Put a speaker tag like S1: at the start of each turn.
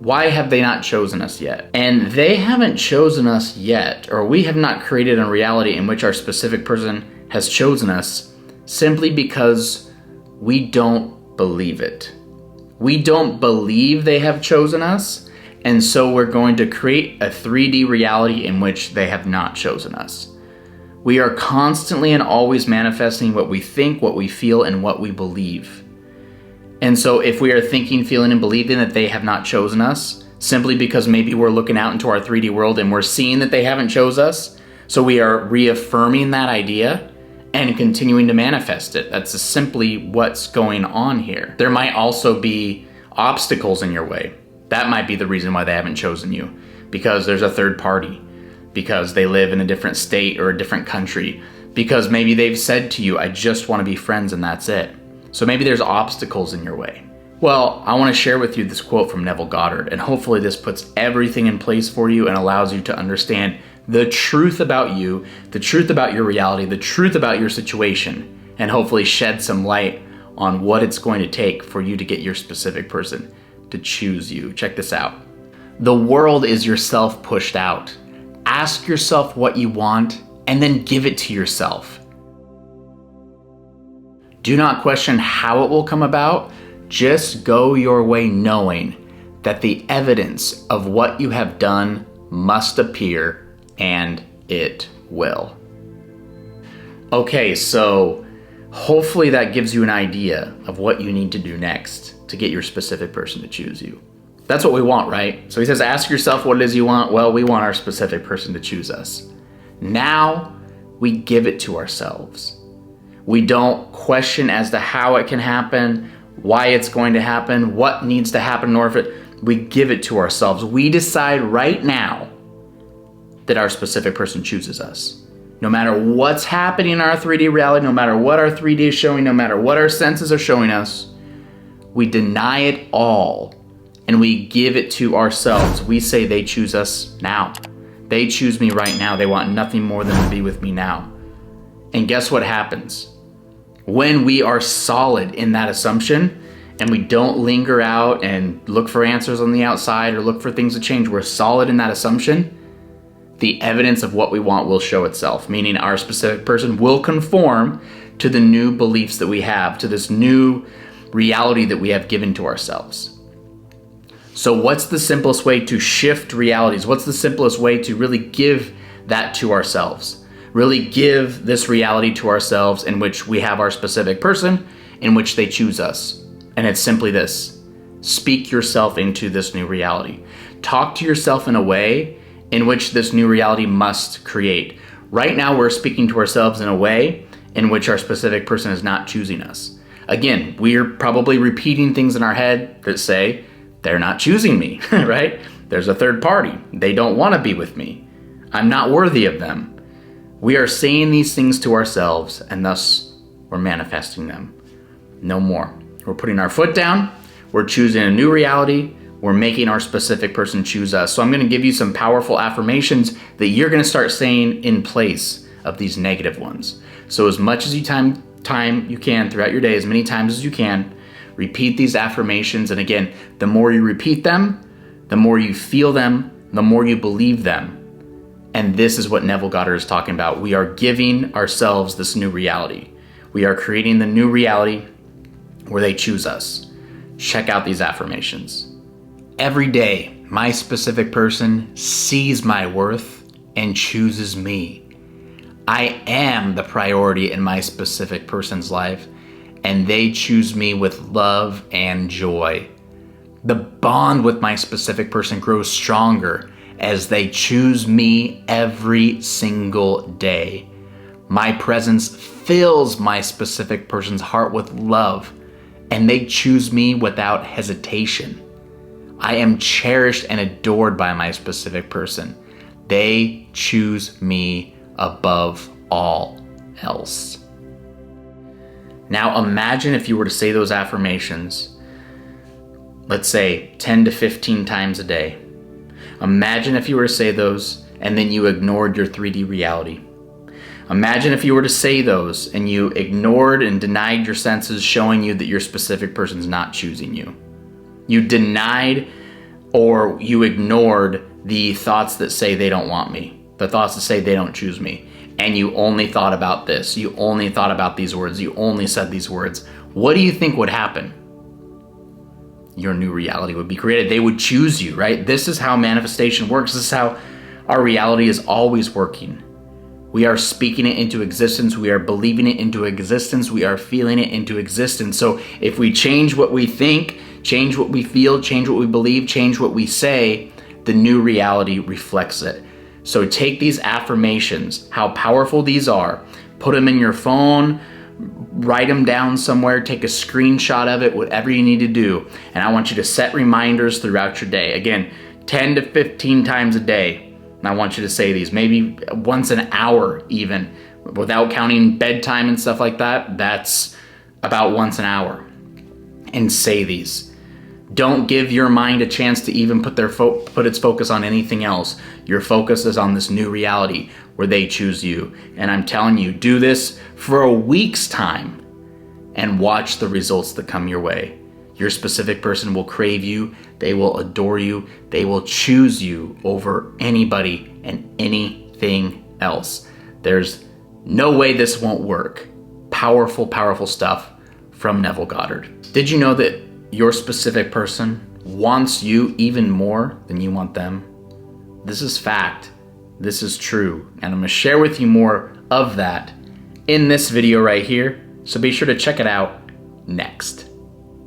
S1: why have they not chosen us yet? And they haven't chosen us yet, or we have not created a reality in which our specific person has chosen us simply because we don't believe it. We don't believe they have chosen us, and so we're going to create a 3D reality in which they have not chosen us. We are constantly and always manifesting what we think, what we feel, and what we believe. And so if we are thinking, feeling, and believing that they have not chosen us, simply because maybe we're looking out into our 3D world and we're seeing that they haven't chosen us, so we are reaffirming that idea and continuing to manifest it. That's simply what's going on here. There might also be obstacles in your way. That might be the reason why they haven't chosen you, because there's a third party, because they live in a different state or a different country, because maybe they've said to you, I just want to be friends and that's it. So maybe there's obstacles in your way. Well, I want to share with you this quote from Neville Goddard, and hopefully this puts everything in place for you and allows you to understand the truth about you, the truth about your reality, the truth about your situation, and hopefully shed some light on what it's going to take for you to get your specific person to choose you. Check this out. The world is yourself pushed out. Ask yourself what you want and then give it to yourself. Do not question how it will come about. Just go your way knowing that the evidence of what you have done must appear, and it will. Okay, so hopefully that gives you an idea of what you need to do next to get your specific person to choose you. That's what we want, right? So he says, ask yourself what it is you want. Well, we want our specific person to choose us. Now we give it to ourselves. We don't question as to how it can happen, why it's going to happen, what needs to happen in order for it. We give it to ourselves. We decide right now that our specific person chooses us. No matter what's happening in our 3D reality, no matter what our 3D is showing, no matter what our senses are showing us, we deny it all and we give it to ourselves. We say they choose us now. They choose me right now. They want nothing more than to be with me now. And guess what happens? When we are solid in that assumption and we don't linger out and look for answers on the outside or look for things to change, we're solid in that assumption, the evidence of what we want will show itself, meaning our specific person will conform to the new beliefs that we have, to this new reality that we have given to ourselves. So what's the simplest way to shift realities? What's the simplest way to really give that to ourselves? Really give this reality to ourselves in which we have our specific person, in which they choose us. And it's simply this: speak yourself into this new reality. Talk to yourself in a way in which this new reality must create. Right now, we're speaking to ourselves in a way in which our specific person is not choosing us. Again, we're probably repeating things in our head that say, they're not choosing me, right? There's a third party. They don't want to be with me. I'm not worthy of them. We are saying these things to ourselves, and thus we're manifesting them. No more. We're putting our foot down. We're choosing a new reality. We're making our specific person choose us. So I'm going to give you some powerful affirmations that you're going to start saying in place of these negative ones. So as much as you time you can throughout your day, as many times as you can, repeat these affirmations. And again, the more you repeat them, the more you feel them, the more you believe them. And this is what Neville Goddard is talking about. We are giving ourselves this new reality. We are creating the new reality where they choose us. Check out these affirmations. Every day, my specific person sees my worth and chooses me. I am the priority in my specific person's life, and they choose me with love and joy. The bond with my specific person grows stronger as they choose me every single day. My presence fills my specific person's heart with love, and they choose me without hesitation. I am cherished and adored by my specific person. They choose me above all else. Now imagine if you were to say those affirmations, let's say 10 to 15 times a day. Imagine if you were to say those and then you ignored your 3D reality. Imagine if you were to say those and you ignored and denied your senses showing you that your specific person's not choosing you. You denied or you ignored the thoughts that say they don't want me, the thoughts that say they don't choose me, and you only thought about this, you only thought about these words, you only said these words, what do you think would happen? Your new reality would be created. They would choose you, right? This is how manifestation works. This is how our reality is always working. We are speaking it into existence. We are believing it into existence. We are feeling it into existence. So if we change what we think, change what we feel, change what we believe, change what we say, the new reality reflects it. So take these affirmations, how powerful these are, put them in your phone, write them down somewhere, take a screenshot of it, whatever you need to do. And I want you to set reminders throughout your day. Again, 10 to 15 times a day. And I want you to say these, maybe once an hour even, without counting bedtime and stuff like that. That's about once an hour. And say these. Don't give your mind a chance to even put its focus on anything else. Your focus is on this new reality where they choose you. And I'm telling you, do this for a week's time and watch the results that come your way. Your specific person will crave you. They will adore you. They will choose you over anybody and anything else. There's no way this won't work. Powerful, powerful stuff from Neville Goddard. Did you know that your specific person wants you even more than you want them? This is fact. This is true. And I'm going to share with you more of that in this video right here. So be sure to check it out next.